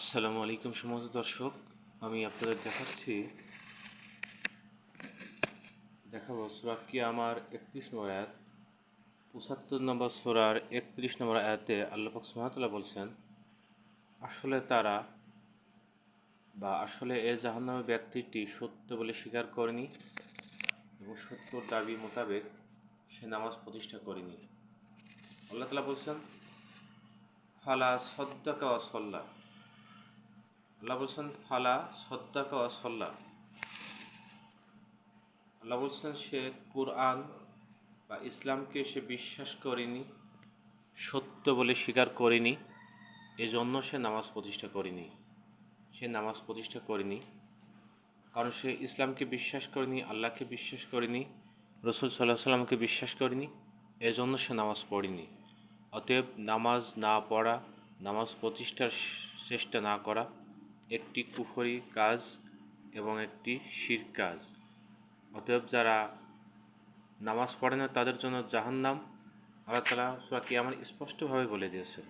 আসসালামু আলাইকুম সম্মানিত দর্শক, আমি আপনাদের দেখাবো সূরা কিয়ামার 31 নম্বর আয়াত। ৭৫ নম্বর সূরার 31 নম্বর আয়াতে আল্লাহ পাক সুবহানাহু ওয়া তাআলা বলছেন, আসলে এই জাহান্নামী ব্যক্তিটি সত্য বলে স্বীকার করেনি এবং সত্যর দাবি মোতাবেক সে নামাজ প্রতিষ্ঠা করেনি। আল্লাহ তাআলা বলছেন, ফালা সদ্দাকা ওয়া সাল্লা। আল্লাহ বলছেন ফালা সদ্দাকা ওয়া সাল্লা। আল্লাহ বলছেন সে কুরআন বা ইসলামকে সে বিশ্বাস করেনি, সত্য বলে স্বীকার করেনি, এজন্য সে নামাজ প্রতিষ্ঠা করেনি। কারণ সে ইসলামকে বিশ্বাস করেনি, আল্লাহকে বিশ্বাস করেনি, রসুল সাল্লাল্লাহু আলাইহি সাল্লামকে বিশ্বাস করেনি, এজন্য সে নামাজ পড়েনি। অতএব নামাজ না পড়া, নামাজ প্রতিষ্ঠার চেষ্টা না করা একটি কুফরি কাজ এবং একটি শিরক কাজ। অতএব যারা নামাজ পড়ে না তাদের জন্য জাহান্নাম আল্লাহ তাআলা সূরা কিয়ামায় স্পষ্টভাবে বলে দিয়েছেন।